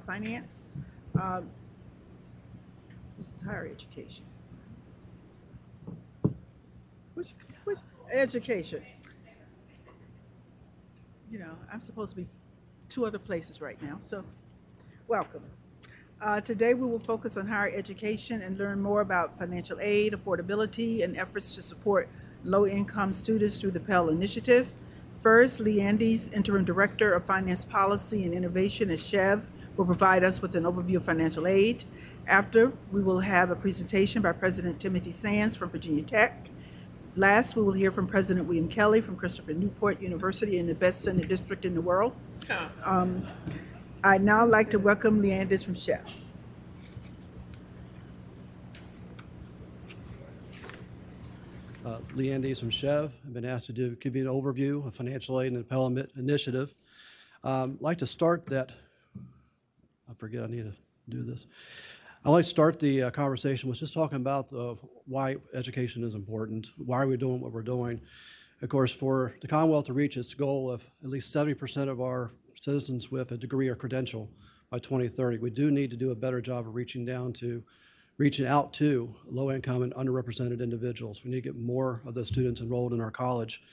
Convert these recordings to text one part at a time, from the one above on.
Finance. Um, This is higher education. Which, which education? I'm supposed to be two other places right now, so welcome. Today we will focus on higher education and learn more about financial aid, affordability, and efforts to support low-income students through the Pell Initiative. First, Lee Andes, Interim Director of Finance Policy and Innovation at SCHEV, will provide us with an overview of financial aid. After, we will have a presentation by President Timothy Sands from Virginia Tech. Last, we will hear from President William Kelly from Christopher Newport University in the best Senate district in the world. Um, I'd now like to welcome Lee Andes from SCHEV. Lee Andes from SCHEV. I've been asked to give you an overview of financial aid and the Pell Initiative. I'd like to start that. I forget I need to do this. I'd like to start the conversation with just talking about why education is important. Why are we doing what we're doing? Of course, for the Commonwealth to reach its goal of at least 70% of our citizens with a degree or credential by 2030, we do need to do a better job of reaching out to low-income and underrepresented individuals. We need to get more of those students enrolled in our college.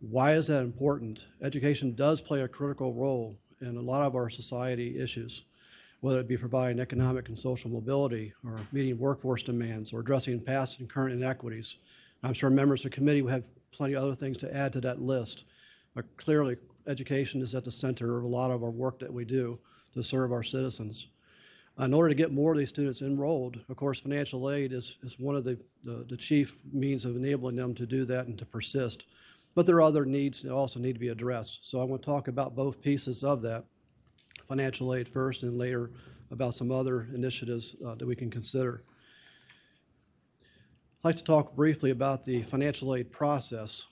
Why is that important? Education does play a critical role in a lot of our society issues, whether it be providing economic and social mobility or meeting workforce demands or addressing past and current inequities. I'm sure members of the committee will have plenty of other things to add to that list, but clearly education is at the center of a lot of our work that we do to serve our citizens. In order to get more of these students enrolled, of course, financial aid is one of the chief means of enabling them to do that and to persist. But there are other needs that also need to be addressed. So I want to talk about both pieces of that, financial aid first and later about some other initiatives that we can consider. I'd like to talk briefly about the financial aid process.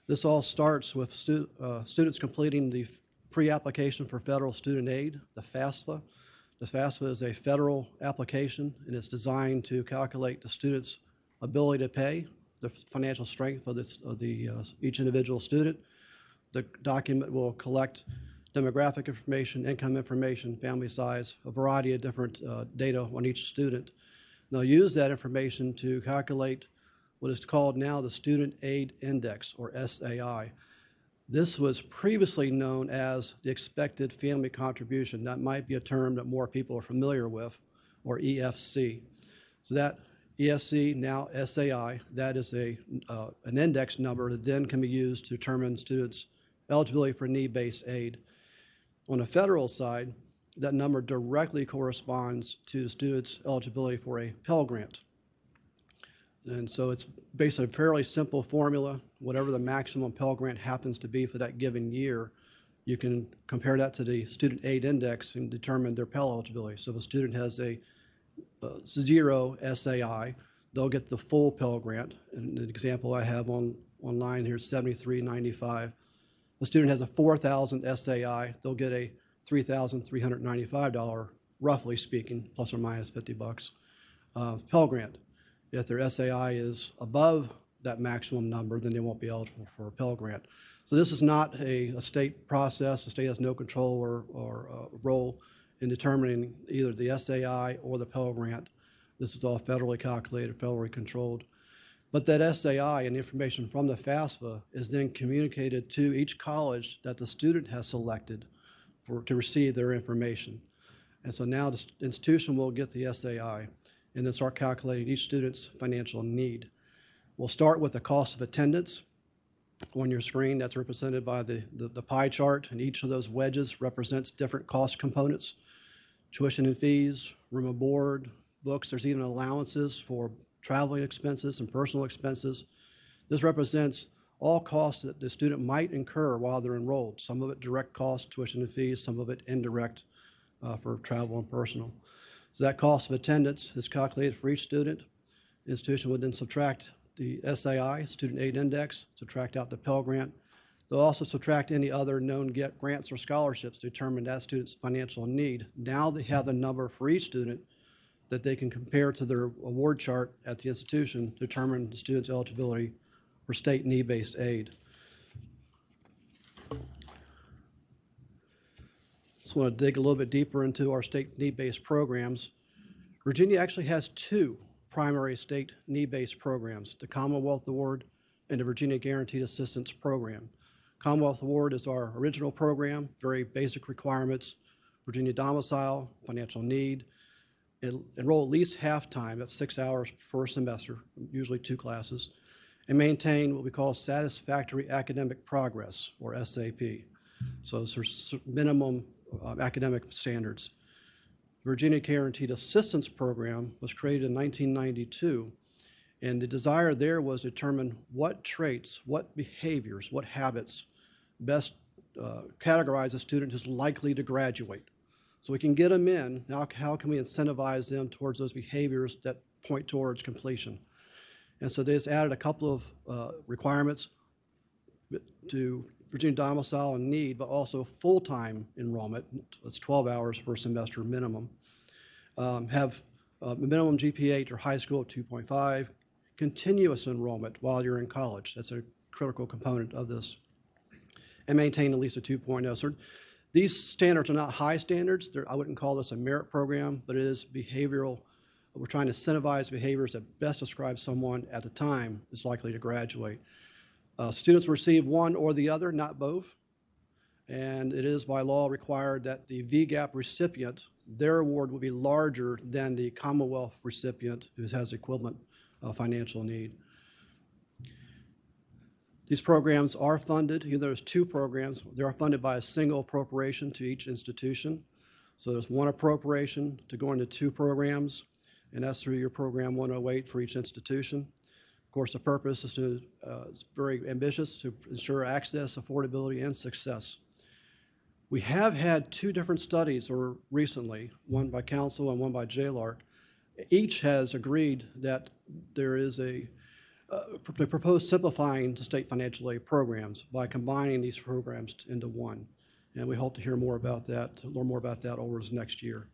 This all starts with students completing the pre-application for federal student aid, the FAFSA. The FAFSA is a federal application, and it's designed to calculate the student's ability to pay, the financial strength of each individual student. The document will collect demographic information, income information, family size, a variety of different data on each student. And they'll use that information to calculate what is called now the Student Aid Index, or SAI. This was previously known as the expected family contribution. That might be a term that more people are familiar with, or EFC. So that EFC, now SAI, that is an index number that then can be used to determine students' eligibility for need-based aid. On the federal side, that number directly corresponds to the student's eligibility for a Pell Grant. And so it's based on a fairly simple formula. Whatever the maximum Pell Grant happens to be for that given year, you can compare that to the Student Aid Index and determine their Pell eligibility. So if a student has a 0 SAI, they'll get the full Pell Grant. And the example I have online here is $73.95. If a student has a 4,000 SAI, they'll get a $3,395, roughly speaking, plus or minus 50 bucks, Pell Grant. If their SAI is above that maximum number, then they won't be eligible for a Pell Grant. So this is not a state process. The state has no control or role in determining either the SAI or the Pell Grant. This is all federally calculated, federally controlled. But that SAI and information from the FAFSA is then communicated to each college that the student has selected to receive their information. And so now the institution will get the SAI and then start calculating each student's financial need. We'll start with the cost of attendance. On your screen, that's represented by the pie chart, and each of those wedges represents different cost components: tuition and fees, room and board, books. There's even allowances for traveling expenses and personal expenses. This represents all costs that the student might incur while they're enrolled. Some of it direct cost, tuition and fees, some of it indirect for travel and personal. So that cost of attendance is calculated for each student. The institution would then subtract the SAI, Student Aid Index, subtract out the Pell Grant. They'll also subtract any other known grants or scholarships to determine that student's financial need. Now they have a number for each student that they can compare to their award chart at the institution to determine the student's eligibility for state need-based aid. Just want to dig a little bit deeper into our state need-based programs. Virginia actually has two primary state need-based programs, the Commonwealth Award and the Virginia Guaranteed Assistance Program. Commonwealth Award is our original program, very basic requirements, Virginia domicile, financial need, enroll at least half-time, that's 6 hours per semester, usually 2 classes, and maintain what we call satisfactory academic progress, or SAP. So those are minimum academic standards. Virginia Guaranteed Assistance Program was created in 1992, and the desire there was to determine what traits, what behaviors, what habits best categorize a student who's likely to graduate. So we can get them in. Now, how can we incentivize them towards those behaviors that point towards completion? And so they just added a couple of requirements to Virginia domicile and need, but also full-time enrollment. It's 12 hours per semester minimum. Have a minimum GPA or high school of 2.5. Continuous enrollment while you're in college. That's a critical component of this. And maintain at least a 2.0. So these standards are not high standards. I wouldn't call this a merit program, but it is behavioral. We're trying to incentivize behaviors that best describe someone at the time is likely to graduate. Students receive one or the other, not both. And it is by law required that the VGAP recipient, their award will be larger than the Commonwealth recipient who has equivalent financial need. These programs are funded, there's two programs, they are funded by a single appropriation to each institution. So there's one appropriation to go into two programs, and that's through your program 108 for each institution. Of course, the purpose is it's very ambitious to ensure access, affordability, and success. We have had two different studies recently, one by council and one by JLARC. Each has agreed that there is they propose simplifying the state financial aid programs by combining these programs into one. And we hope to hear more about that, to learn more about that over this next year.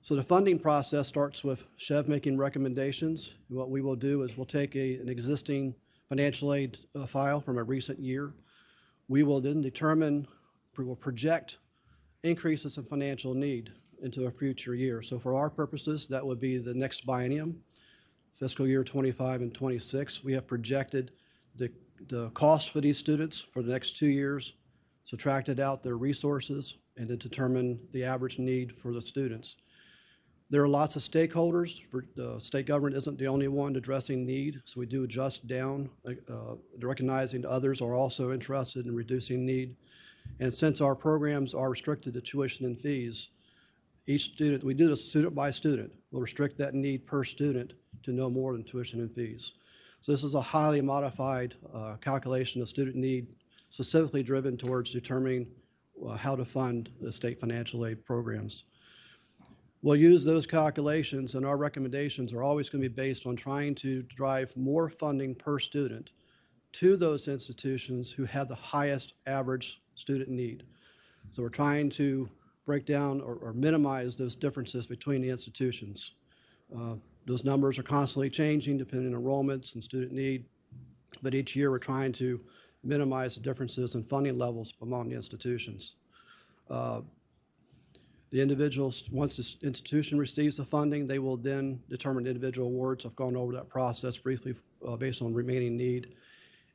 So the funding process starts with SHEV making recommendations. And what we will do is we'll take an existing financial aid file from a recent year. We will then we will project increases in financial need into a future year. So for our purposes, that would be the next biennium, fiscal year 25 and 26. We have projected the cost for these students for the next 2 years, subtracted out their resources, and then determine the average need for the students. There are lots of stakeholders. The state government isn't the only one addressing need, so we do adjust down, recognizing others are also interested in reducing need. And since our programs are restricted to tuition and fees, each student, we do this student by student, we'll restrict that need per student to no more than tuition and fees. So this is a highly modified calculation of student need, specifically driven towards determining how to fund the state financial aid programs. We'll use those calculations, and our recommendations are always going to be based on trying to drive more funding per student to those institutions who have the highest average student need. So we're trying to break down or minimize those differences between the institutions. Those numbers are constantly changing depending on enrollments and student need, but each year we're trying to minimize the differences in funding levels among the institutions. The individuals, once the institution receives the funding, they will then determine individual awards. I've gone over that process briefly based on remaining need.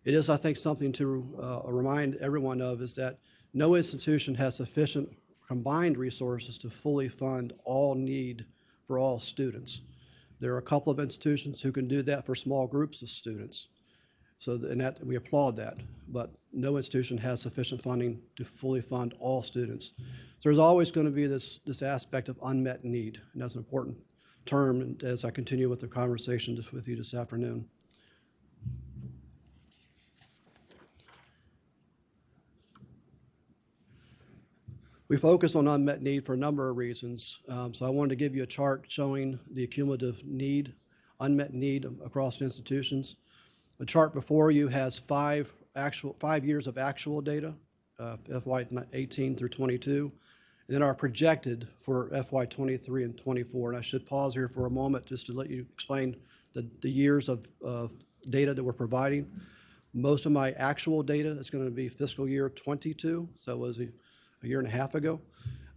It is, I think, something to remind everyone of is that no institution has sufficient combined resources to fully fund all need for all students. There are a couple of institutions who can do that for small groups of students. So, and that, we applaud that, but no institution has sufficient funding to fully fund all students. So there's always going to be this aspect of unmet need, and that's an important term as I continue with the conversation with you this afternoon. We focus on unmet need for a number of reasons. So I wanted to give you a chart showing the cumulative need, unmet need across institutions. The chart before you has 5 years of actual data, FY 18 through 22, and then our projected for FY 23 and 24. And I should pause here for a moment just to let you explain the years of data that we're providing. Most of my actual data is going to be fiscal year 22, so it was a year and a half ago.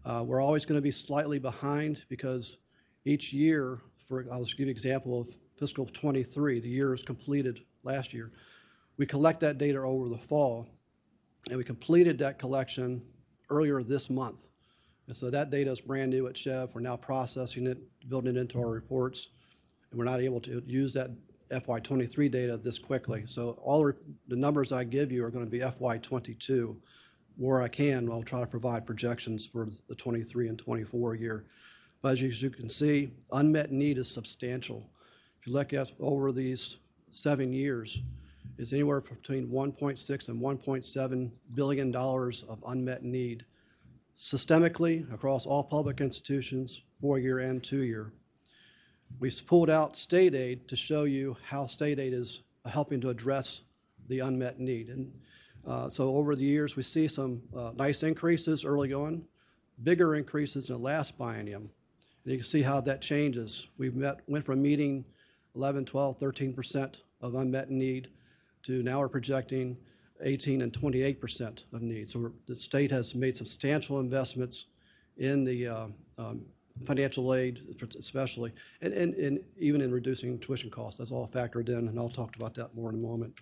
We're always going to be slightly behind because each year, I'll just give you an example of fiscal 23, the year is completed last year. We collect that data over the fall, and we completed that collection earlier this month. And so that data is brand new at Chev. We're now processing it, building it into our reports, and we're not able to use that FY23 data this quickly. So all the numbers I give you are going to be FY22. Where I can, I'll try to provide projections for the 23 and 24 year. But as you can see, unmet need is substantial. If you look at over these 7 years, it's anywhere between $1.6 and $1.7 billion of unmet need systemically across all public institutions, 4-year and 2-year. We've pulled out state aid to show you how state aid is helping to address the unmet need. And so over the years, we see some nice increases early on, bigger increases in the last biennium. And you can see how that changes. Went from meeting 11, 12, 13% of unmet need to now we're projecting 18 and 28% of need. So the state has made substantial investments in the financial aid, especially, and even in reducing tuition costs. That's all factored in, and I'll talk about that more in a moment.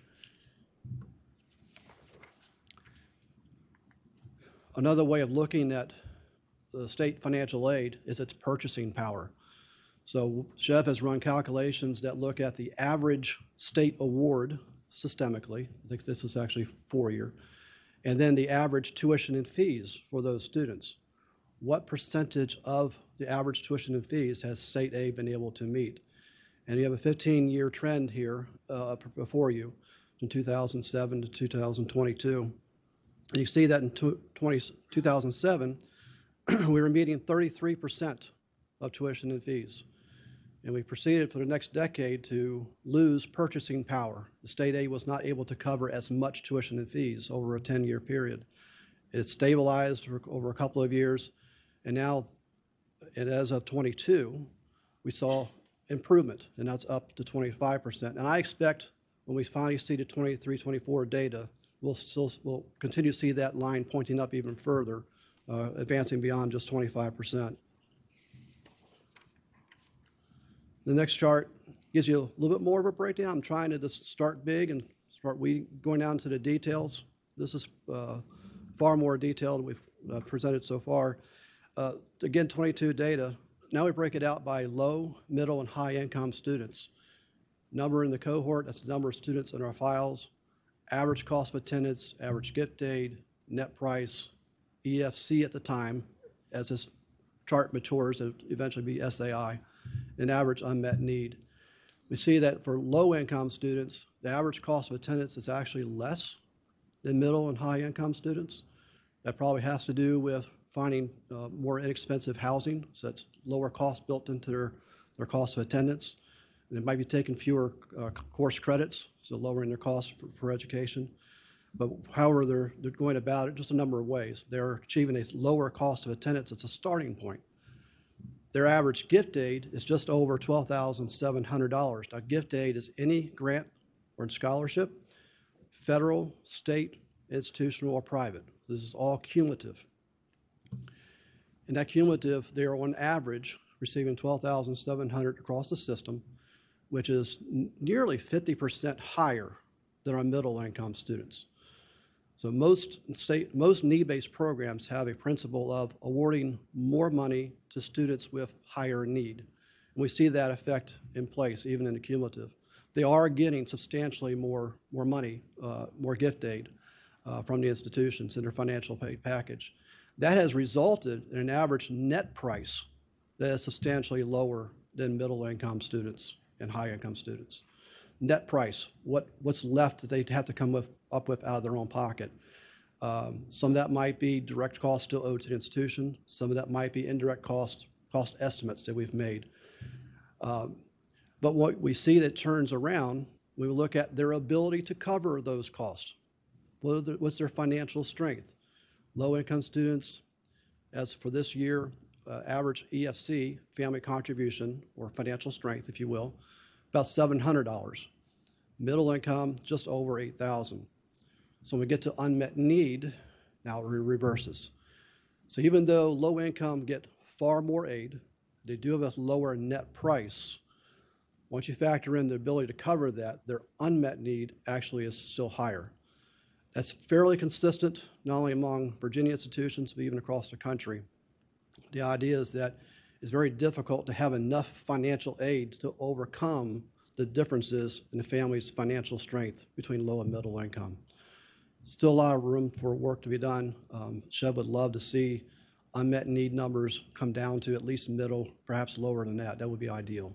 Another way of looking at the state financial aid is its purchasing power. So Chev has run calculations that look at the average state award systemically. I think this is actually 4-year. And then the average tuition and fees for those students. What percentage of the average tuition and fees has state aid been able to meet? And you have a 15-year trend here before you from 2007 to 2022. And you see that in 2007, we were meeting 33% of tuition and fees. And we proceeded for the next decade to lose purchasing power. The state aid was not able to cover as much tuition and fees over a 10-year period. It stabilized over a couple of years, and now, and as of 22, we saw improvement, and that's up to 25%. And I expect when we finally see the 23, 24 data, we'll continue to see that line pointing up even further, advancing beyond just 25%. The next chart gives you a little bit more of a breakdown. I'm trying to just start big and start going down to the details. This is far more detailed than we've presented so far. Again, 22 data. Now we break it out by low, middle, and high income students. Number in the cohort, that's the number of students in our files. Average cost of attendance, average gift aid, net price, EFC at the time. As this chart matures, it'll eventually be SAI, and average unmet need. We see that for low-income students, the average cost of attendance is actually less than middle and high-income students. That probably has to do with finding more inexpensive housing, so that's lower cost built into their cost of attendance. And it might be taking fewer course credits, so lowering their cost for education. But however they're going about it, just a number of ways. They're achieving a lower cost of attendance. It's a starting point. Their average gift aid is just over $12,700. Now, gift aid is any grant or scholarship, federal, state, institutional, or private. So this is all cumulative. And that cumulative, they are on average receiving $12,700 across the system, which is nearly 50% higher than our middle income students. So most need-based programs have a principle of awarding more money to students with higher need. And we see that effect in place, even in the cumulative. They are getting substantially more money, more gift aid from the institutions in their financial aid package. That has resulted in an average net price that is substantially lower than middle income students and high income students. Net price, what's left that they have to come up with out of their own pocket. Some of that might be direct costs still owed to the institution. Some of that might be indirect cost estimates that we've made. But what we see that turns around, we look at their ability to cover those costs. What's their financial strength? Low-income students, as for this year, average EFC, family contribution, or financial strength, if you will, about $700. Middle income, just over 8,000. So when we get to unmet need, now it reverses. So even though low income get far more aid, they do have a lower net price. Once you factor in the ability to cover that, their unmet need actually is still higher. That's fairly consistent, not only among Virginia institutions, but even across the country. The idea is that it's very difficult to have enough financial aid to overcome the differences in the family's financial strength between low and middle income. Still a lot of room for work to be done. Chev would love to see unmet need numbers come down to at least middle, perhaps lower than that. That would be ideal.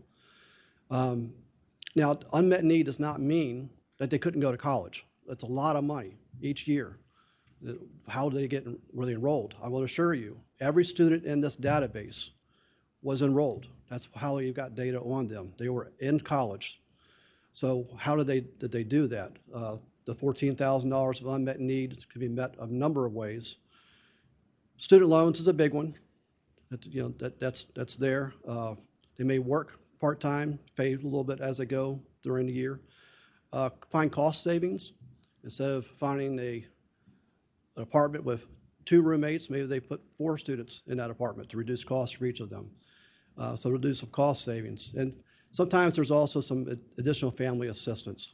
Now, unmet need does not mean that they couldn't go to college. That's a lot of money each year. How were they enrolled? I will assure you, every student in this database was enrolled. That's how you've got data on them. They were in college. So how did they do that? The $14,000 of unmet needs can be met a number of ways. Student loans is a big one. That's there. They may work part-time, pay a little bit as they go during the year. Find cost savings. Instead of finding an apartment with 2 roommates, maybe they put 4 students in that apartment to reduce costs for each of them. So to do some cost savings. And sometimes there's also some additional family assistance.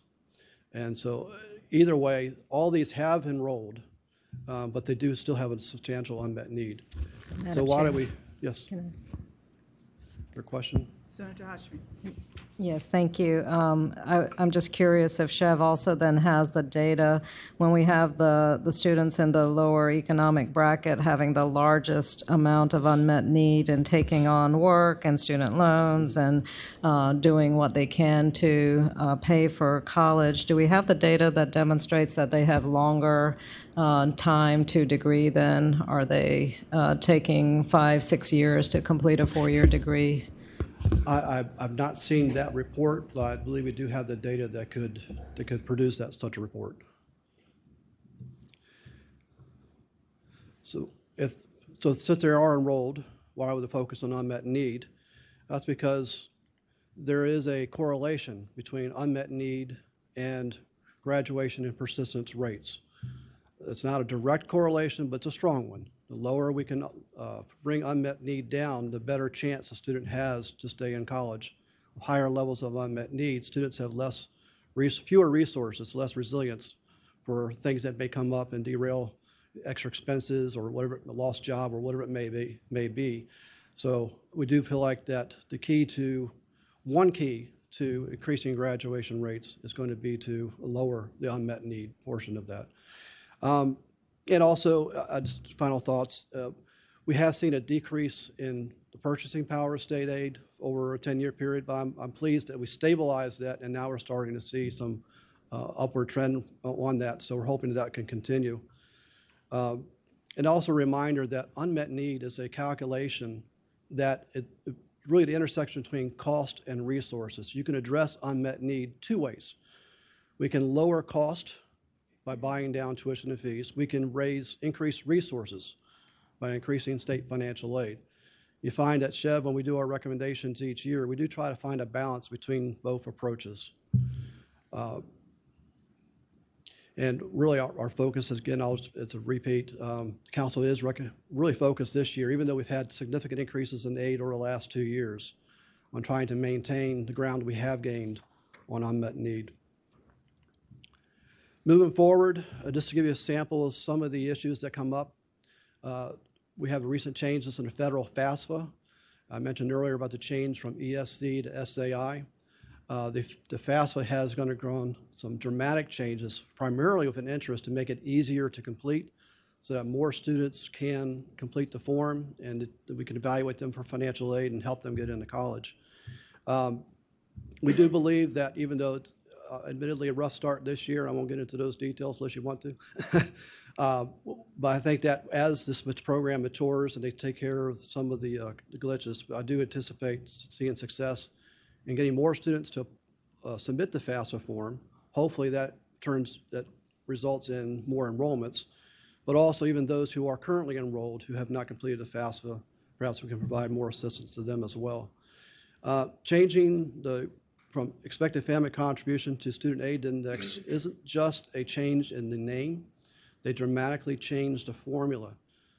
And so either way, all these have enrolled, but they do still have a substantial unmet need. So why do we, yes? Your question? Senator Hashmi. Yes, thank you. I'm just curious if Chev also then has the data when we have the students in the lower economic bracket having the largest amount of unmet need and taking on work and student loans and doing what they can to pay for college. Do we have the data that demonstrates that they have longer time to degree than? Are they taking 5-6 years to complete a 4-year degree? I've not seen that report, but I believe we do have the data that could produce such a report. So since they are enrolled, why would the focus on unmet need? That's because there is a correlation between unmet need and graduation and persistence rates. It's not a direct correlation, but it's a strong one. The lower we can bring unmet need down, the better chance a student has to stay in college. Higher levels of unmet need, students have fewer resources, less resilience for things that may come up and derail extra expenses or whatever, a lost job or whatever it may be. So we do feel like that one key to increasing graduation rates is going to be to lower the unmet need portion of that. And also, just final thoughts, we have seen a decrease in the purchasing power of state aid over a 10-year period, but I'm pleased that we stabilized that, and now we're starting to see some upward trend on that, so we're hoping that can continue. And also a reminder that unmet need is a calculation that really the intersection between cost and resources. You can address unmet need 2 ways. We can lower cost by buying down tuition and fees. We can increase resources by increasing state financial aid. You find at Chev, when we do our recommendations each year, we do try to find a balance between both approaches. And really our focus is, again, it's a repeat, council is really focused this year, even though we've had significant increases in aid over the last 2 years, on trying to maintain the ground we have gained on unmet need. Moving forward, just to give you a sample of some of the issues that come up, we have recent changes in the federal FAFSA. I mentioned earlier about the change from ESC to SAI. The FAFSA has undergone some dramatic changes, primarily with an interest to make it easier to complete so that more students can complete the form and that we can evaluate them for financial aid and help them get into college. We do believe that even though it's admittedly a rough start this year, I won't get into those details unless you want to, but I think that as this program matures and they take care of some of the glitches, I do anticipate seeing success in getting more students to submit the FAFSA form. Hopefully that results in more enrollments, but also even those who are currently enrolled who have not completed the FAFSA, perhaps we can provide more assistance to them as well. Changing the from expected family contribution to student aid index isn't just a change in the name. They dramatically changed the formula.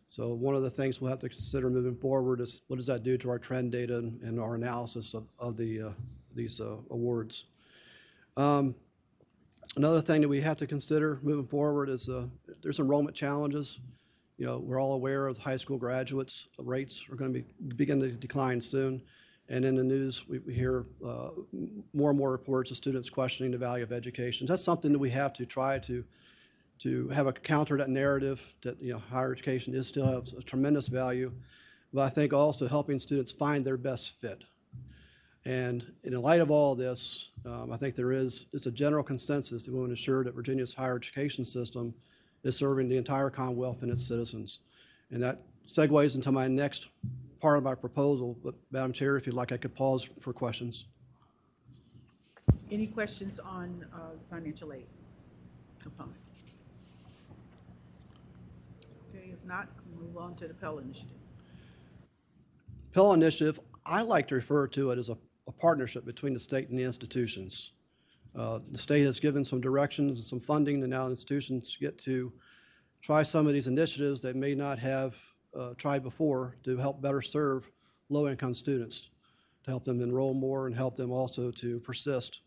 So one of the things we'll have to consider moving forward is what does that do to our trend data and our analysis of these awards. Another thing that we have to consider moving forward is there's enrollment challenges. You know, we're all aware of high school graduates rates are going to begin to decline soon. And in the news, we hear more and more reports of students questioning the value of education. That's something that we have to try to have a counter that narrative that, you know, higher education is still has a tremendous value, but I think also helping students find their best fit. And in light of all this, I think it's a general consensus that we want to ensure that Virginia's higher education system is serving the entire Commonwealth and its citizens. And that segues into my next part of my proposal, but Madam Chair, if you'd like, I could pause for questions. Any questions on financial aid component? Okay, if not, we'll move on to the Pell Initiative. Pell Initiative, I like to refer to it as a partnership between the state and the institutions. The state has given some directions and some funding, and now institutions get to try some of these initiatives they may not have tried before to help better serve low-income students, to help them enroll more and help them also to persist.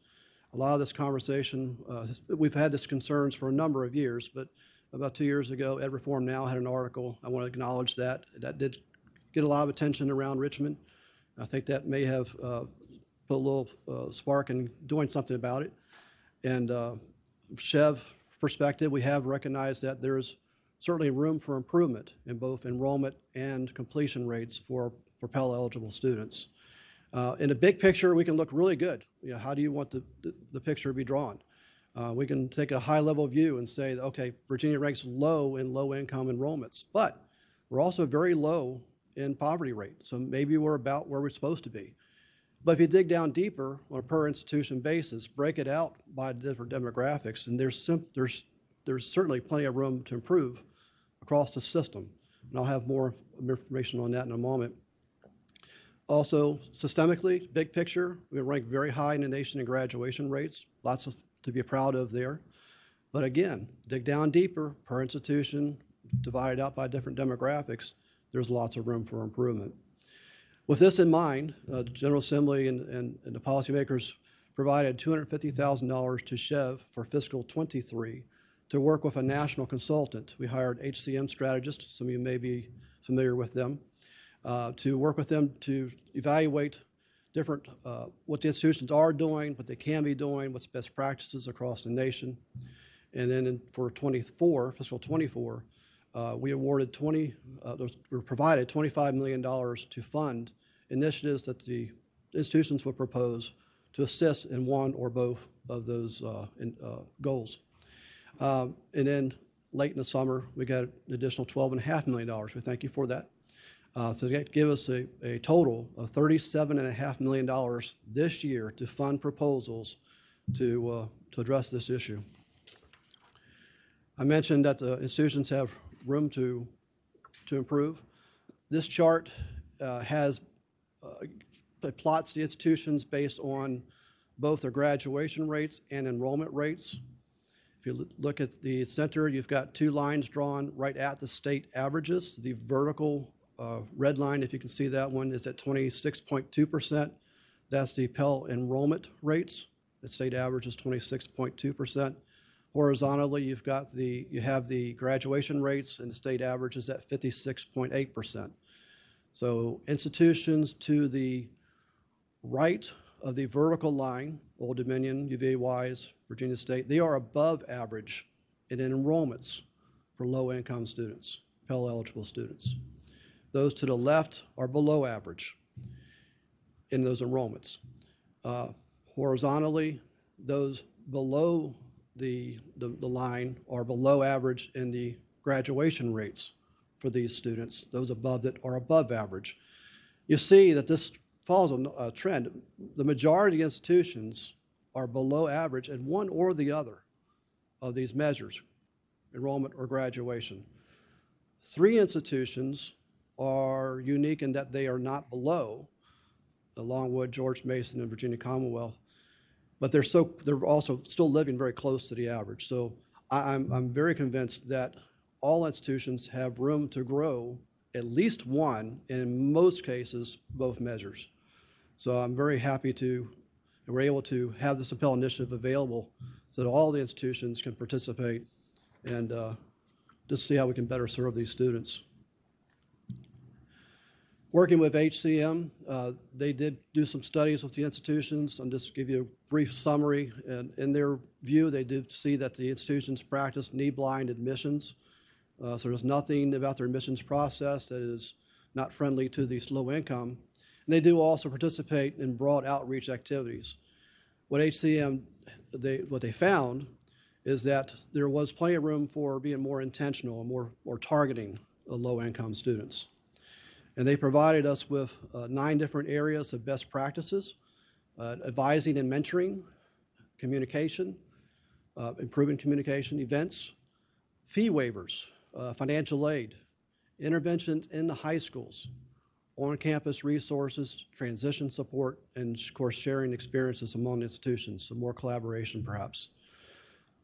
A lot of this conversation, we've had these concerns for a number of years, but about 2 years ago, Ed Reform Now had an article. I want to acknowledge that. That did get a lot of attention around Richmond. I think that may have put a little spark in doing something about it. And Chev perspective, we have recognized that there's certainly room for improvement in both enrollment and completion rates for Pell eligible students. In the big picture, we can look really good. You know, how do you want the picture to be drawn? We can take a high level view and say, okay, Virginia ranks low in low income enrollments, but we're also very low in poverty rate. So maybe we're about where we're supposed to be. But if you dig down deeper on a per institution basis, break it out by different demographics, and there's certainly plenty of room to improve across the system. And I'll have more information on that in a moment. Also, systemically, big picture, we rank very high in the nation in graduation rates, lots to be proud of there. But again, dig down deeper, per institution, divided out by different demographics, there's lots of room for improvement. With this in mind, the General Assembly and the policymakers provided $250,000 to Chev for fiscal '23 to work with a national consultant. We hired HCM strategists, some of you may be familiar with them, to work with them to evaluate different, what the institutions are doing, what they can be doing, what's best practices across the nation. And then for fiscal '24, we provided $25 million to fund initiatives that the institutions would propose to assist in one or both of those goals. And then late in the summer, we got an additional $12.5 million. We thank you for that. So that give us a total of $37.5 million this year to fund proposals to address this issue. I mentioned that the institutions have room to improve. This chart it plots the institutions based on both their graduation rates and enrollment rates. If you look at the center, you've got two lines drawn right at the state averages. The vertical red line, if you can see that one, is at 26.2%. That's the Pell enrollment rates. The state average is 26.2%. Horizontally, you have the graduation rates, and the state average is at 56.8%. So institutions to the right of the vertical line, Old Dominion, UVA Wise, Virginia State, they are above average in enrollments for low-income students, Pell eligible students. Those to the left are below average in those enrollments. Horizontally, those below the line are below average in the graduation rates for these students. Those above it are above average. You see that this follows a trend. The majority of institutions are below average in one or the other of these measures, enrollment or graduation. 3 institutions are unique in that they are not below, the Longwood, George Mason, and Virginia Commonwealth. but they're also still living very close to the average. So I'm very convinced that all institutions have room to grow at least one, and in most cases, both measures. So I'm very happy that we're able to have this Appel initiative available so that all the institutions can participate and just see how we can better serve these students. Working with HCM, they did do some studies with the institutions. I'll just give you a brief summary. And in their view, they did see that the institutions practice need-blind admissions. So there's nothing about their admissions process that is not friendly to these low income. And they do also participate in broad outreach activities. What HCM, what they found is that there was plenty of room for being more intentional and more targeting of low income students. And they provided us with 9 different areas of best practices: advising and mentoring, communication, improving communication, events, fee waivers, financial aid, interventions in the high schools, on-campus resources, transition support, and of course sharing experiences among institutions, some more collaboration perhaps.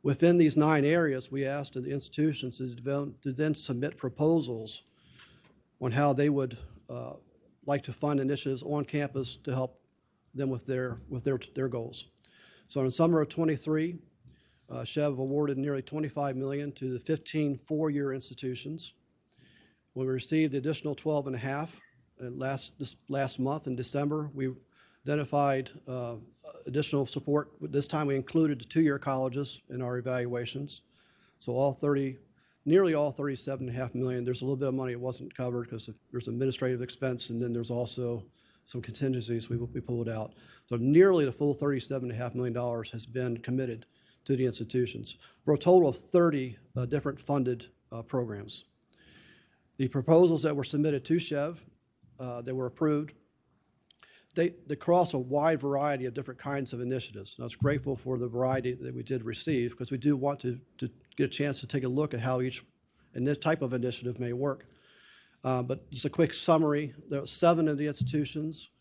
Within these 9 areas, we asked the institutions to then submit proposals on how they would like to fund initiatives on campus to help them with their goals. So in summer of 23, Chev awarded nearly $25 million to the 15 four-year institutions. When we received the additional 12.5 last month in December, we identified additional support. This time we included the 2-year colleges in our evaluations. So nearly all $37.5 million. There's a little bit of money that wasn't covered because there's administrative expense, and then there's also some contingencies we pulled out. So nearly the full $37.5 million has been committed to the institutions for a total of 30 different funded programs. The proposals that were submitted to Chev, that were approved, they cross a wide variety of different kinds of initiatives. And I was grateful for the variety that we did receive because we do want to get a chance to take a look at how each type of initiative may work. But just a quick summary, there are 7 of the institutions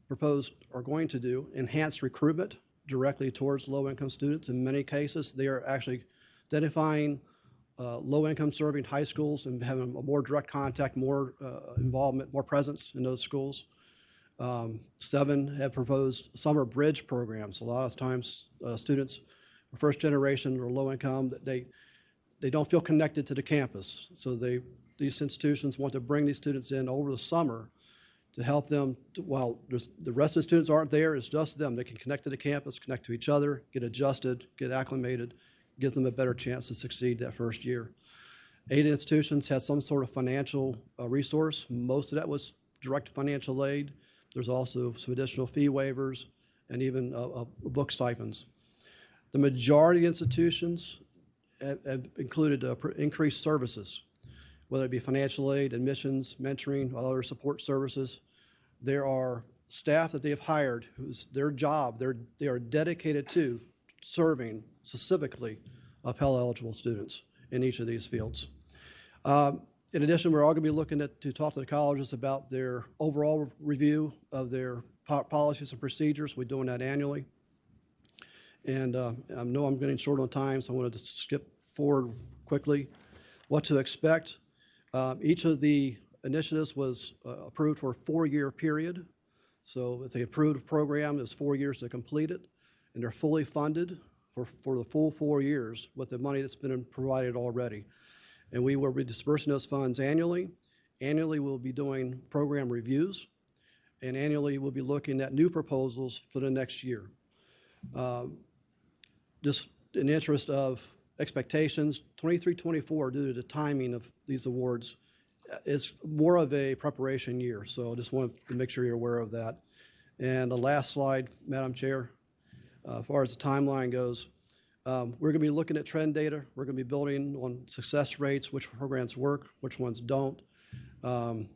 proposed are going to do enhanced recruitment directly towards low-income students. In many cases, they are actually identifying low-income serving high schools and having a more direct contact, more involvement, more presence in those schools. 7 have proposed summer bridge programs. A lot of times students, first generation or low income, they don't feel connected to the campus. So these institutions want to bring these students in over the summer to help them, while the rest of the students aren't there, it's just them. They can connect to the campus, connect to each other, get adjusted, get acclimated, gives them a better chance to succeed that first year. 8 institutions had some sort of financial resource. Most of that was direct financial aid. There's also some additional fee waivers and even book stipends. The majority of institutions have included increased services, whether it be financial aid, admissions, mentoring, other support services. There are staff that they have hired whose their job, they are dedicated to serving specifically Pell eligible students in each of these fields. In addition, we're all going to be looking to talk to the colleges about their overall review of their policies and procedures. We're doing that annually. And I know I'm getting short on time, so I wanted to skip forward quickly. What to expect. Each of the initiatives was approved for a 4-year period. So if they approved a program, it's 4 years to complete it, and they're fully funded for the full 4 years with the money that's been provided already. And we will be dispersing those funds annually. Annually, we'll be doing program reviews, and annually, we'll be looking at new proposals for the next year. Just in the interest of expectations, 23-24, due to the timing of these awards, is more of a preparation year. So I just want to make sure you're aware of that. And the last slide, Madam Chair, as far as the timeline goes, we're going to be looking at trend data. We're going to be building on success rates, which programs work, which ones don't.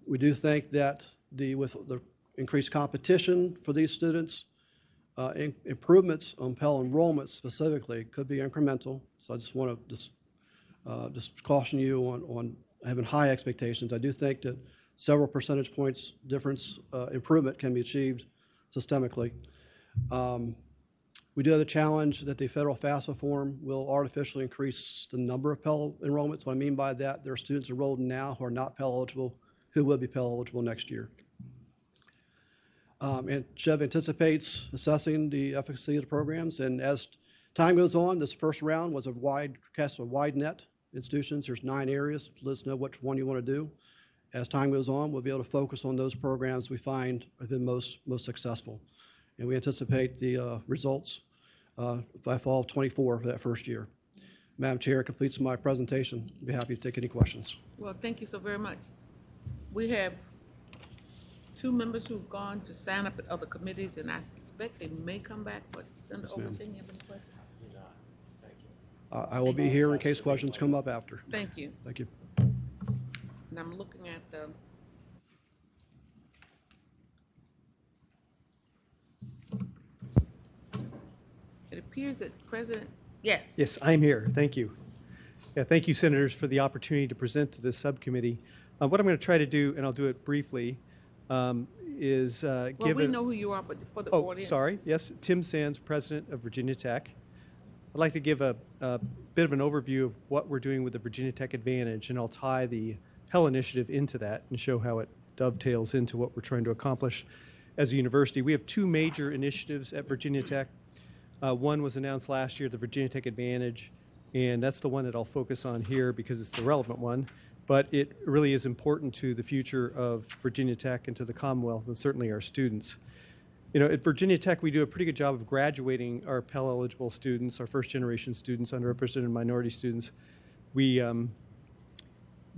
We do think that with the increased competition for these students, improvements on Pell enrollment specifically could be incremental. So I just want to just caution you on having high expectations. I do think that several percentage points difference improvement can be achieved systemically. We do have the challenge that the federal FAFSA reform will artificially increase the number of Pell enrollments. What I mean by that, there are students enrolled now who are not Pell eligible, who will be Pell eligible next year. And Chev anticipates assessing the efficacy of the programs, and as time goes on, this first round was cast a wide net institutions. There's 9 areas. Let us know which one you want to do. As time goes on, we'll be able to focus on those programs we find have been most successful. And we anticipate the results by fall of 24 for that first year. Madam Chair, completes my presentation. I'd be happy to take any questions. Well, thank you so very much. We have 2 members who've gone to sign up at other committees, and I suspect they may come back, but Senator Yes, ma'am. Overton, you have any questions? I will be here in case questions come up after. Thank you. Thank you. And I'm looking at the it appears that President, yes. Yes, I'm here. Thank you. Yeah, thank you, Senators, for the opportunity to present to this subcommittee. What I'm going to try to do, and I'll do it briefly, is Well, give we a- know who you are, but for the Oh, audience. sorry. Yes, Tim Sands, President of Virginia Tech. I'd like to give a bit of an overview of what we're doing with the Virginia Tech Advantage, and I'll tie the Pell Initiative into that and show how it dovetails into what we're trying to accomplish as a university. We have 2 major initiatives at Virginia Tech. One was announced last year, the Virginia Tech Advantage, and that's the one that I'll focus on here because it's the relevant one. But it really is important to the future of Virginia Tech and to the Commonwealth, and certainly our students. You know, at Virginia Tech, we do a pretty good job of graduating our Pell-eligible students, our first-generation students, underrepresented minority students.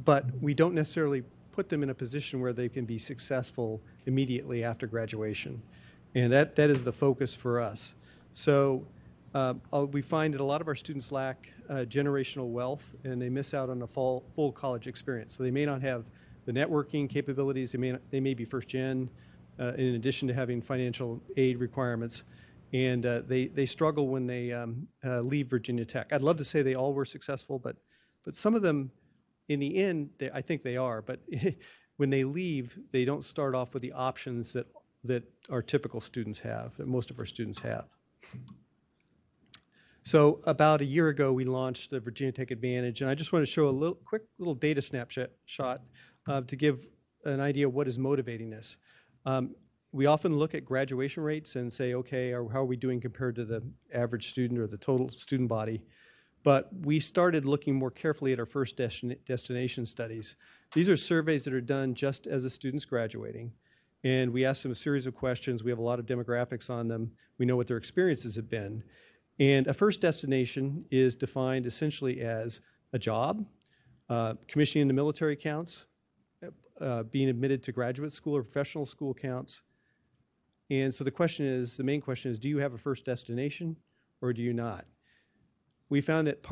But we don't necessarily put them in a position where they can be successful immediately after graduation. And that is the focus for us. So we find that a lot of our students lack generational wealth, and they miss out on a full college experience. So they may not have the networking capabilities. They may be first gen, in addition to having financial aid requirements. And they struggle when they leave Virginia Tech. I'd love to say they all were successful, but some of them, in the end, I think they are. But when they leave, they don't start off with the options that our typical students have, that most of our students have. So about a year ago, we launched the Virginia Tech Advantage, and I just want to show a quick little data snapshot to give an idea of what is motivating this. We often look at graduation rates and say, okay, how are we doing compared to the average student or the total student body? But we started looking more carefully at our first destination studies. These are surveys that are done just as a student's graduating. And we ask them a series of questions. We have a lot of demographics on them. We know what their experiences have been. And a first destination is defined essentially as a job, commissioning in the military counts, being admitted to graduate school or professional school counts. And so the main question is, do you have a first destination or do you not? We found that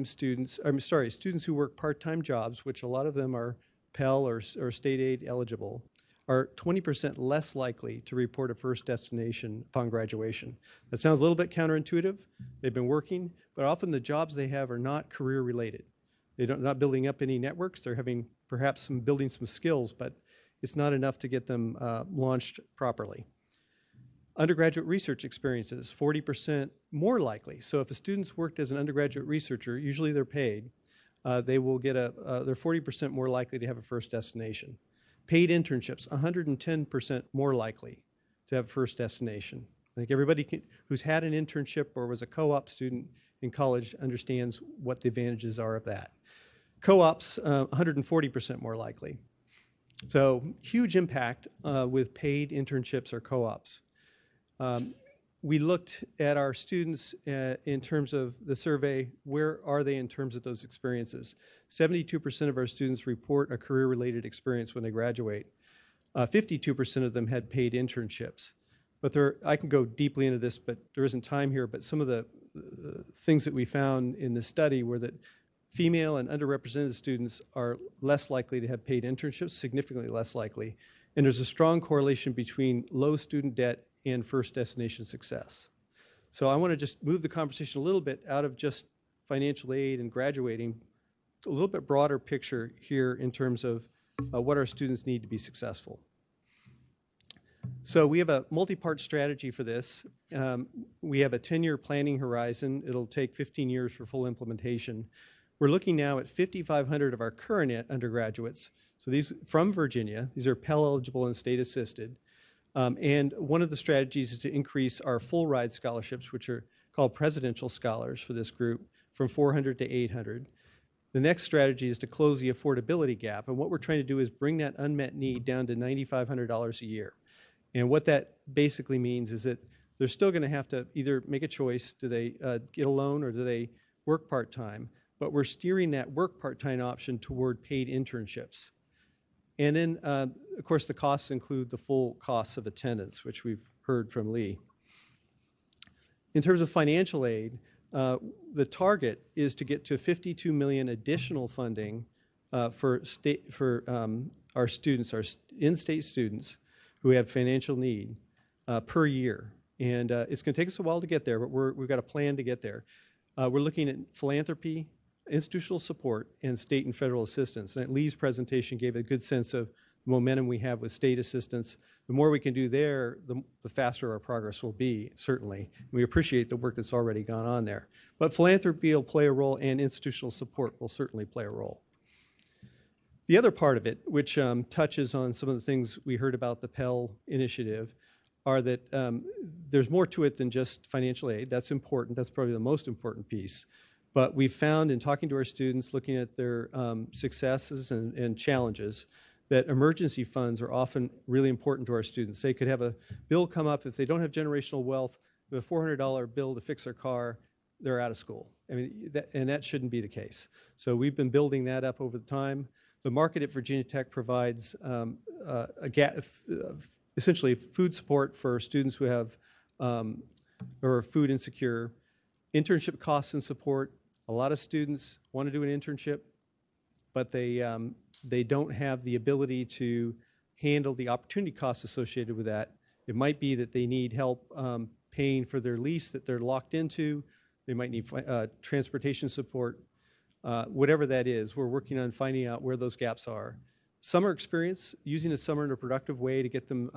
students who work part-time jobs, which a lot of them are Pell or state aid eligible, are 20% less likely to report a first destination upon graduation. That sounds a little bit counterintuitive. They've been working, but often the jobs they have are not career related. They're not building up any networks. They're having perhaps building some skills, but it's not enough to get them launched properly. Undergraduate research experiences, 40% more likely. So if a student's worked as an undergraduate researcher, usually they're paid, they will get they're 40% more likely to have a first destination. Paid internships, 110% more likely to have first destination. I think everybody who's had an internship or was a co-op student in college understands what the advantages are of that. Co-ops, 140% more likely. So huge impact with paid internships or co-ops. We looked at our students in terms of the survey, where are they in terms of those experiences? 72% of our students report a career-related experience when they graduate. 52% of them had paid internships. But I can go deeply into this, but there isn't time here, but some of the things that we found in the study were that female and underrepresented students are less likely to have paid internships, significantly less likely. And there's a strong correlation between low student debt and first destination success. So I want to just move the conversation a little bit out of just financial aid and graduating to a little bit broader picture here in terms of what our students need to be successful. So we have a multi-part strategy for this. We have a 10-year planning horizon. It'll take 15 years for full implementation. We're looking now at 5,500 of our current undergraduates. So these from Virginia, these are Pell eligible and state assisted. And one of the strategies is to increase our full ride scholarships, which are called presidential scholars for this group, from 400 to 800. The next strategy is to close the affordability gap. And what we're trying to do is bring that unmet need down to $9,500 a year. And what that basically means is that they're still going to have to either make a choice, do they get a loan or do they work part-time? But we're steering that work part-time option toward paid internships. And then, of course, the costs include the full costs of attendance, which we've heard from Lee. In terms of financial aid, the target is to get to 52 million additional funding for our students, our in-state students who have financial need per year. And it's going to take us a while to get there, but we've got a plan to get there. We're looking at philanthropy, institutional support, and state and federal assistance. And Lee's presentation gave a good sense of the momentum we have with state assistance. The more we can do there, the faster our progress will be, certainly. And we appreciate the work that's already gone on there. But philanthropy will play a role, and institutional support will certainly play a role. The other part of it, which touches on some of the things we heard about the Pell initiative, are that there's more to it than just financial aid. That's important. That's probably the most important piece. But we've found in talking to our students, looking at their successes and challenges, that emergency funds are often really important to our students. They could have a bill come up if they don't have generational wealth, with a $400 bill to fix their car, they're out of school. I mean, that shouldn't be the case. So we've been building that up over time. The market at Virginia Tech provides essentially food support for students who have or are food insecure, internship costs and support. A lot of students want to do an internship, but they don't have the ability to handle the opportunity costs associated with that. It might be that they need help paying for their lease that they're locked into. They might need transportation support. Whatever that is, we're working on finding out where those gaps are. Summer experience, using a summer in a productive way to get them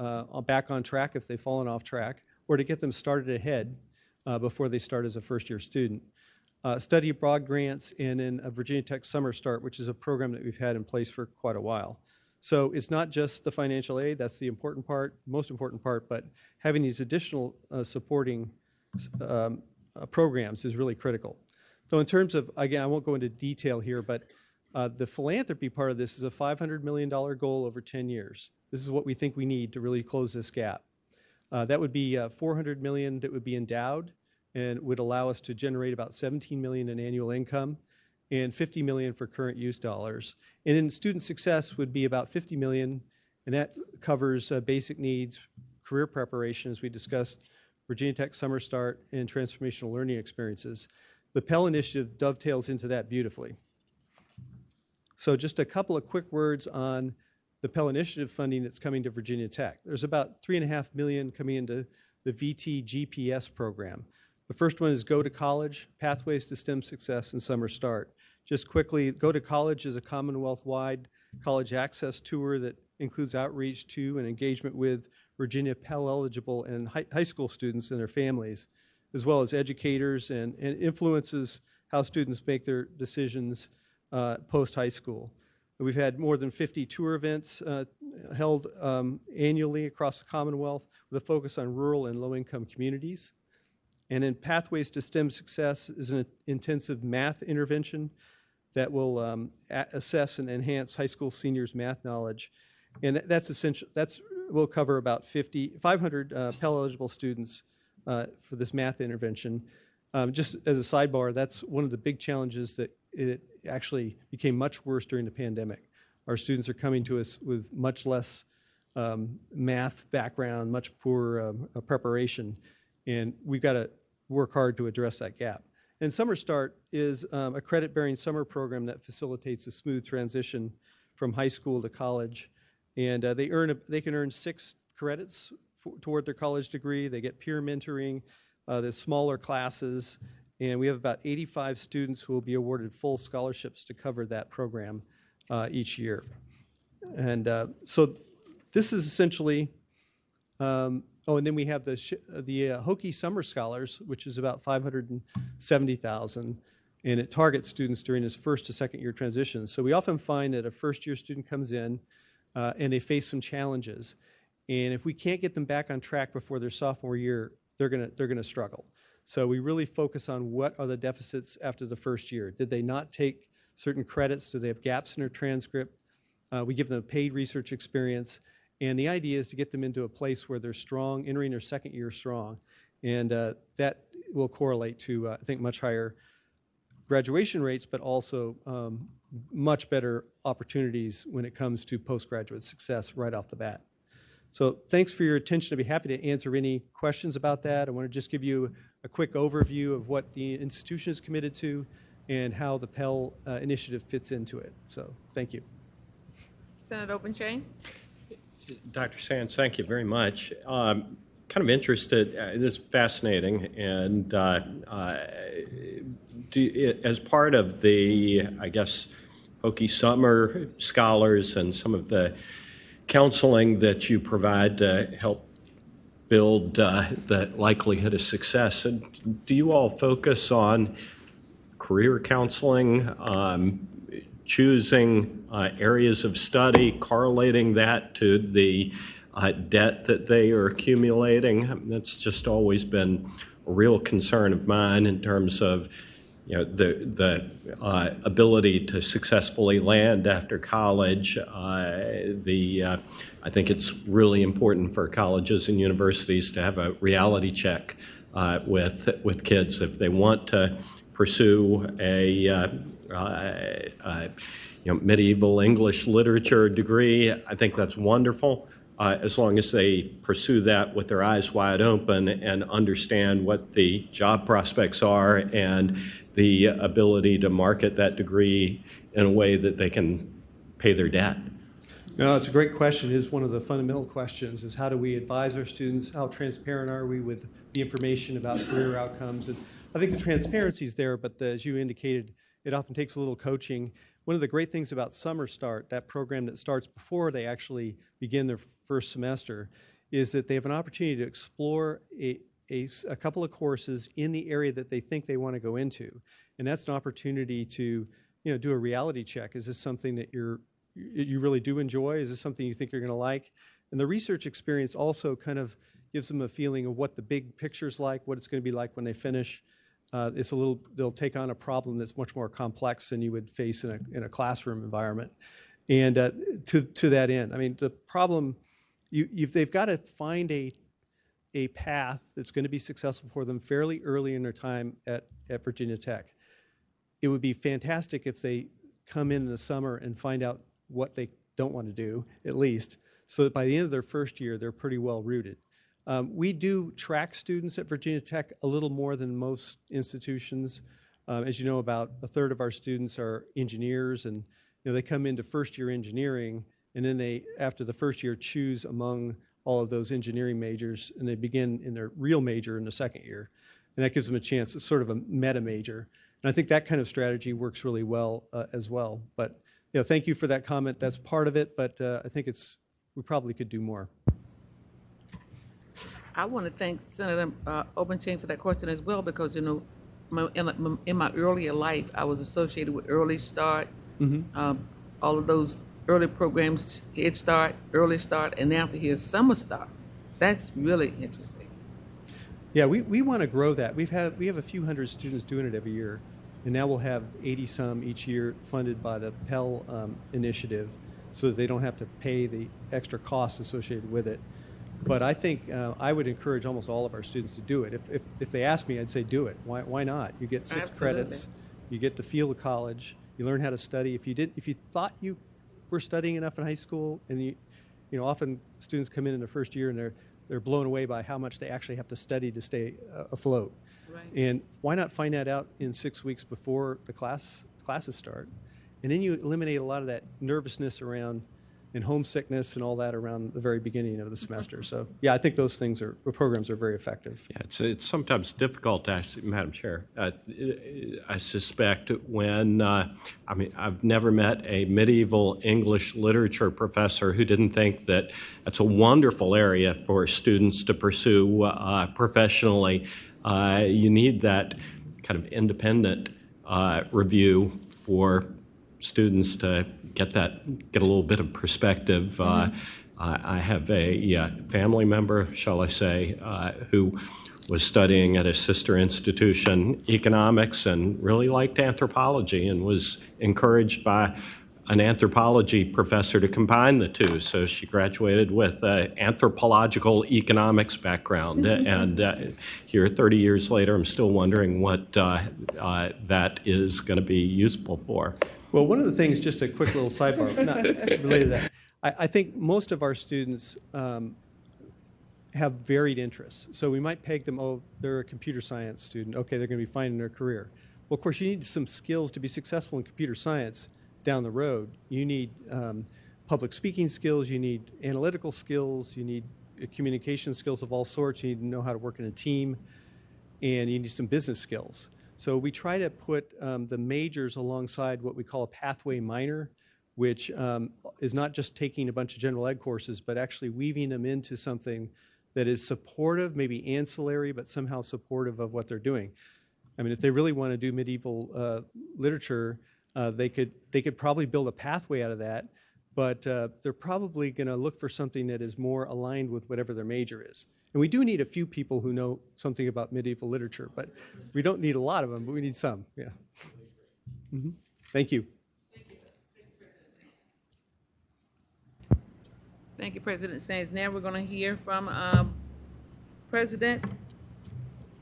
back on track if they've fallen off track, or to get them started ahead before they start as a first-year student. Study abroad grants, and then a Virginia Tech Summer Start, which is a program that we've had in place for quite a while. So it's not just the financial aid, that's the important part, most important part, but having these additional supporting programs is really critical. So in terms of, again, I won't go into detail here, but the philanthropy part of this is a $500 million goal over 10 years. This is what we think we need to really close this gap. That would be $400 million that would be endowed and would allow us to generate about $17 million in annual income and $50 million for current use dollars. And in student success would be about $50 million, and that covers basic needs, career preparation, as we discussed, Virginia Tech Summer Start, and transformational learning experiences. The Pell Initiative dovetails into that beautifully. So just a couple of quick words on the Pell Initiative funding that's coming to Virginia Tech. There's about $3.5 million coming into the VT GPS program. The first one is Go to College, Pathways to STEM Success, and Summer Start. Just quickly, Go to College is a Commonwealth-wide college access tour that includes outreach to and engagement with Virginia Pell eligible and high school students and their families, as well as educators, and influences how students make their decisions post-high school. We've had more than 50 tour events held annually across the Commonwealth with a focus on rural and low-income communities. And in Pathways to STEM Success is an intensive math intervention that will assess and enhance high school seniors' math knowledge. And that's essential. Will cover about 500 Pell-eligible students for this math intervention. Just as a sidebar, that's one of the big challenges that it actually became much worse during the pandemic. Our students are coming to us with much less math background, much poorer preparation, and we've got to work hard to address that gap. And Summer Start is a credit-bearing summer program that facilitates a smooth transition from high school to college. And they can earn 6 credits toward their college degree. They get peer mentoring, there's smaller classes, and we have about 85 students who will be awarded full scholarships to cover that program each year. And so this is essentially Oh, and then we have the Hokie Summer Scholars, which is about $570,000, and it targets students during this first to second year transition. So we often find that a first year student comes in and they face some challenges, and if we can't get them back on track before their sophomore year, they're gonna struggle. So we really focus on what are the deficits after the first year. Did they not take certain credits? Do they have gaps in their transcript? We give them a paid research experience. And the idea is to get them into a place where they're strong, entering their second year strong. And that will correlate to, I think, much higher graduation rates, but also much better opportunities when it comes to postgraduate success right off the bat. So thanks for your attention. I'd be happy to answer any questions about that. I want to just give you a quick overview of what the institution is committed to and how the Pell initiative fits into it. So thank you. Senator Obenchain? Dr. Sands, thank you very much. Kind of interested, this is fascinating, and as part of the, I guess, Hokie Summer Scholars and some of the counseling that you provide to help build the likelihood of success, do you all focus on career counseling, choosing areas of study, correlating that to the debt that they are accumulating? That's just always been a real concern of mine in terms of the ability to successfully land after college. I think it's really important for colleges and universities to have a reality check with kids if they want to pursue a medieval English literature degree. I think that's wonderful, as long as they pursue that with their eyes wide open and understand what the job prospects are and the ability to market that degree in a way that they can pay their debt. No, it's a great question. It is one of the fundamental questions, is how do we advise our students? How transparent are we with the information about career outcomes? And I think the transparency is there, but as you indicated, it often takes a little coaching. One of the great things about Summer Start, that program that starts before they actually begin their first semester, is that they have an opportunity to explore a couple of courses in the area that they think they want to go into. And that's an opportunity to do a reality check. Is this something that you really do enjoy? Is this something you think you're going to like? And the research experience also kind of gives them a feeling of what the big picture's like, what it's going to be like when they finish. They'll take on a problem that's much more complex than you would face in a classroom environment. And to that end, I mean, the problem, they've got to find a path that's going to be successful for them fairly early in their time at Virginia Tech. It would be fantastic if they come in the summer and find out what they don't want to do, at least, so that by the end of their first year, they're pretty well rooted. We do track students at Virginia Tech a little more than most institutions. As you know, about a third of our students are engineers, and they come into first year engineering, and then they, after the first year, choose among all of those engineering majors, and they begin in their real major in the second year. And that gives them a chance. It's sort of a meta major. And I think that kind of strategy works really well as well. But thank you for that comment. That's part of it, but I think we probably could do more. I want to thank Senator Obenchain for that question as well, because in my earlier life, I was associated with Early Start, all of those early programs, Head Start, Early Start, and now to hear Summer Start. That's really interesting. Yeah, we want to grow that. We have a few hundred students doing it every year, and now we'll have 80-some each year funded by the Pell initiative, so that they don't have to pay the extra costs associated with it. But I think I would encourage almost all of our students to do it. If they ask me, I'd say do it. Why not? You get 6 credits. You get to feel the college. You learn how to study. If you thought you were studying enough in high school, and often students come in the first year and they're blown away by how much they actually have to study to stay afloat. Right. And why not find that out in 6 weeks before the classes start? And then you eliminate a lot of that nervousness around and homesickness and all that around the very beginning of the semester. So yeah, I think those programs are very effective. Yeah, it's sometimes difficult to ask, Madam Chair. I suspect when, I've never met a medieval English literature professor who didn't think that that's a wonderful area for students to pursue professionally. You need that kind of independent review for students to get a little bit of perspective. I have a family member, shall I say, who was studying at a sister institution economics and really liked anthropology and was encouraged by an anthropology professor to combine the two. So she graduated with an anthropological economics background. And here, 30 years later, I'm still wondering what that is going to be useful for. Well, one of the things, just a quick little sidebar, not related to that, I think most of our students have varied interests. So we might peg them, oh, they're a computer science student. Okay, they're going to be fine in their career. Well, of course, you need some skills to be successful in computer science down the road. You need public speaking skills, you need analytical skills, you need communication skills of all sorts, you need to know how to work in a team, and you need some business skills. So we try to put the majors alongside what we call a pathway minor, which is not just taking a bunch of general ed courses, but actually weaving them into something that is supportive, maybe ancillary, but somehow supportive of what they're doing. I mean, if they really want to do medieval literature, they could probably build a pathway out of that, but they're probably going to look for something that is more aligned with whatever their major is. And we do need a few people who know something about medieval literature, but we don't need a lot of them, but we need some, yeah. Mm-hmm. Thank you. Thank you, President Sands. Now we're going to hear from President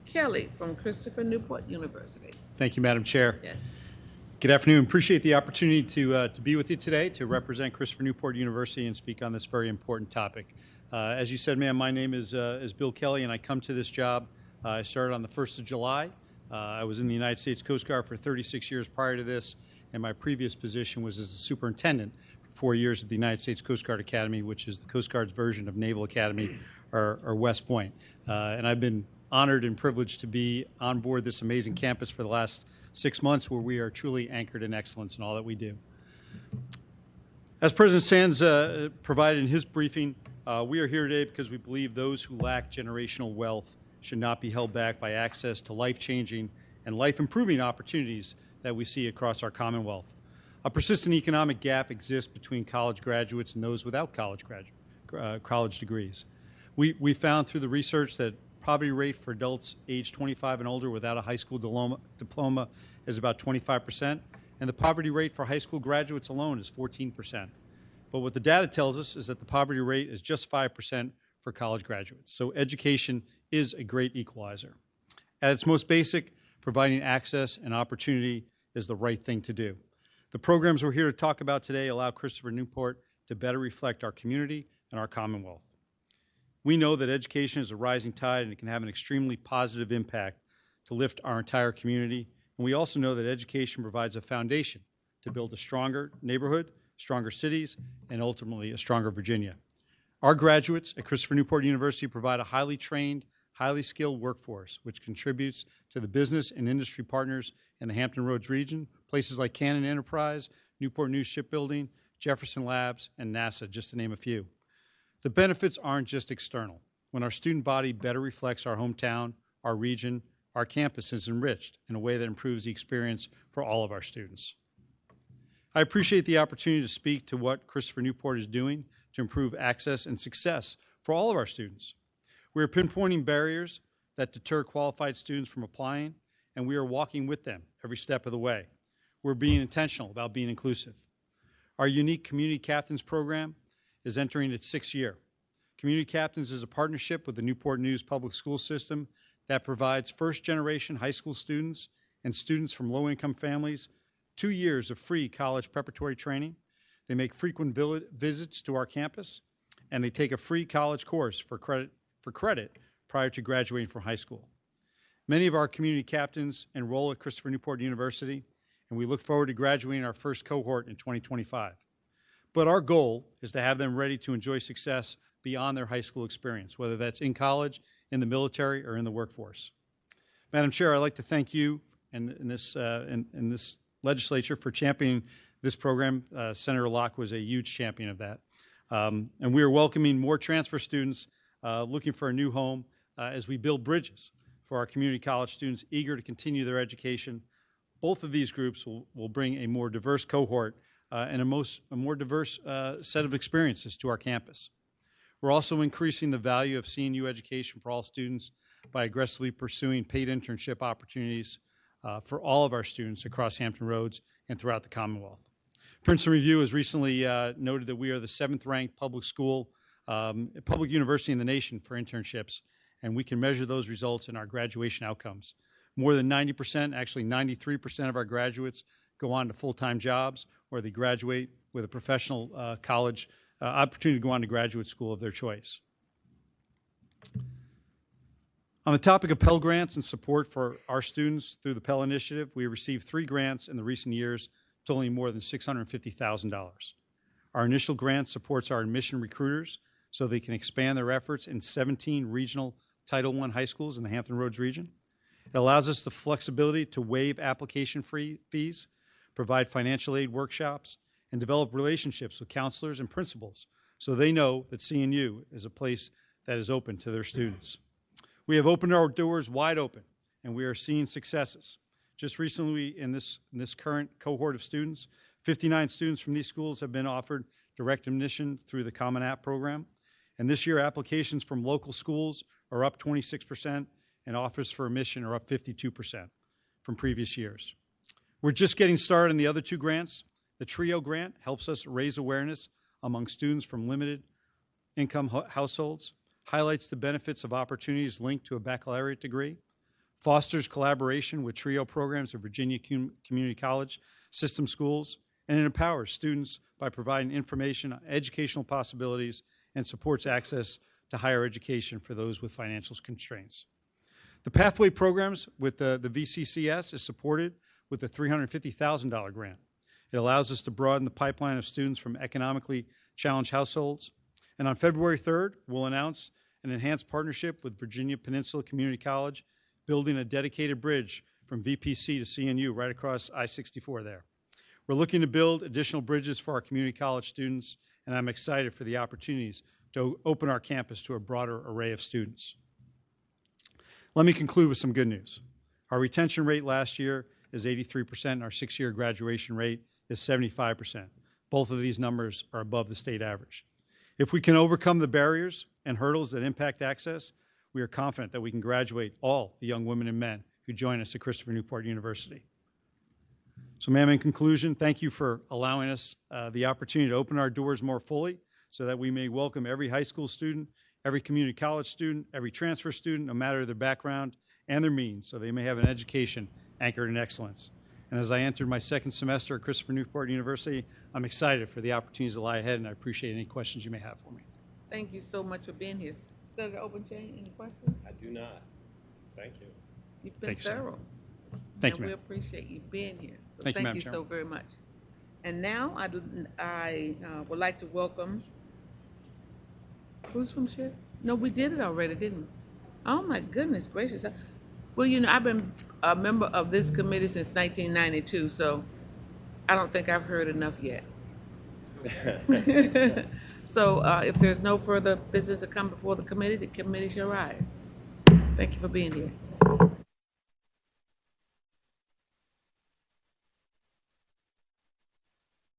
Kelly from Christopher Newport University. Thank you, Madam Chair. Yes. Good afternoon. Appreciate the opportunity to be with you today to represent Christopher Newport University and speak on this very important topic. As you said, ma'am, my name is Bill Kelly, and I come to this job. I started on the 1st of July. I was in the United States Coast Guard for 36 years prior to this, and my previous position was as a superintendent for 4 years at the United States Coast Guard Academy, which is the Coast Guard's version of Naval Academy or West Point. And I've been honored and privileged to be on board this amazing campus for the last 6 months, where we are truly anchored in excellence in all that we do. As President Sands provided in his briefing, we are here today because we believe those who lack generational wealth should not be held back by access to life-changing and life-improving opportunities that we see across our Commonwealth. A persistent economic gap exists between college graduates and those without college degrees. We found through the research that poverty rate for adults aged 25 and older without a high school diploma is about 25%, and the poverty rate for high school graduates alone is 14%. But what the data tells us is that the poverty rate is just 5% for college graduates. So education is a great equalizer. At its most basic, providing access and opportunity is the right thing to do. The programs we're here to talk about today allow Christopher Newport to better reflect our community and our Commonwealth. We know that education is a rising tide and it can have an extremely positive impact to lift our entire community. And we also know that education provides a foundation to build a stronger neighborhood, stronger cities, and ultimately a stronger Virginia. Our graduates at Christopher Newport University provide a highly trained, highly skilled workforce, which contributes to the business and industry partners in the Hampton Roads region, places like Cannon Enterprise, Newport News Shipbuilding, Jefferson Labs, and NASA, just to name a few. The benefits aren't just external. When our student body better reflects our hometown, our region, our campus is enriched in a way that improves the experience for all of our students. I appreciate the opportunity to speak to what Christopher Newport is doing to improve access and success for all of our students. We are pinpointing barriers that deter qualified students from applying, and we are walking with them every step of the way. We're being intentional about being inclusive. Our unique Community Captains program is entering its 6th year. Community Captains is a partnership with the Newport News Public School System that provides first-generation high school students and students from low-income families 2 years of free college preparatory training. They make frequent visits to our campus, and they take a free college course for credit prior to graduating from high school. Many of our community captains enroll at Christopher Newport University, and we look forward to graduating our first cohort in 2025. But our goal is to have them ready to enjoy success beyond their high school experience, whether that's in college, in the military, or in the workforce. Madam Chair, I'd like to thank you and this legislature for championing this program. Senator Locke was a huge champion of that. And we are welcoming more transfer students looking for a new home as we build bridges for our community college students eager to continue their education. Both of these groups will bring a more diverse cohort and a more diverse set of experiences to our campus. We're also increasing the value of CNU education for all students by aggressively pursuing paid internship opportunities for all of our students across Hampton Roads and throughout the Commonwealth. Princeton Review has recently noted that we are the 7th-ranked public university in the nation for internships, and we can measure those results in our graduation outcomes. More than 90%, actually 93% of our graduates go on to full-time jobs, or they graduate with a professional college opportunity to go on to graduate school of their choice. On the topic of Pell Grants and support for our students through the Pell Initiative, we received 3 grants in the recent years, totaling more than $650,000. Our initial grant supports our admission recruiters so they can expand their efforts in 17 regional Title I high schools in the Hampton Roads region. It allows us the flexibility to waive application fees, provide financial aid workshops, and develop relationships with counselors and principals so they know that CNU is a place that is open to their students. We have opened our doors wide open, and we are seeing successes. Just recently, in this current cohort of students, 59 students from these schools have been offered direct admission through the Common App program. And this year, applications from local schools are up 26%, and offers for admission are up 52% from previous years. We're just getting started on the other 2 grants. The TRIO grant helps us raise awareness among students from limited income households, highlights the benefits of opportunities linked to a baccalaureate degree, fosters collaboration with TRIO programs at Virginia Community College system schools, and it empowers students by providing information on educational possibilities and supports access to higher education for those with financial constraints. The Pathway programs with the VCCS is supported with a $350,000 grant. It allows us to broaden the pipeline of students from economically challenged households. And on February 3rd, we'll announce an enhanced partnership with Virginia Peninsula Community College, building a dedicated bridge from VPC to CNU right across I-64 there. We're looking to build additional bridges for our community college students, and I'm excited for the opportunities to open our campus to a broader array of students. Let me conclude with some good news. Our retention rate last year is 83%, and our 6-year graduation rate is 75%. Both of these numbers are above the state average. If we can overcome the barriers and hurdles that impact access, we are confident that we can graduate all the young women and men who join us at Christopher Newport University. So, ma'am, in conclusion, thank you for allowing us the opportunity to open our doors more fully so that we may welcome every high school student, every community college student, every transfer student, no matter their background and their means, so they may have an education anchored in excellence. And as I enter my 2nd semester at Christopher Newport University, I'm excited for the opportunities that lie ahead, and I appreciate any questions you may have for me. Thank you so much for being here. Senator Obenchain, any questions? I do not. Thank you. You've been Thank you, sir. thorough. Thank you, And we ma'am. appreciate you being here. So Thank you, Madam you Chair. so very much. And now I would like to welcome, who's from SHIP? No, we did it already, didn't we? Oh, my goodness gracious. Well, you know, I've been a member of this committee since 1992, so I don't think I've heard enough yet. So if there's no further business to come before the committee shall rise. Thank you for being here.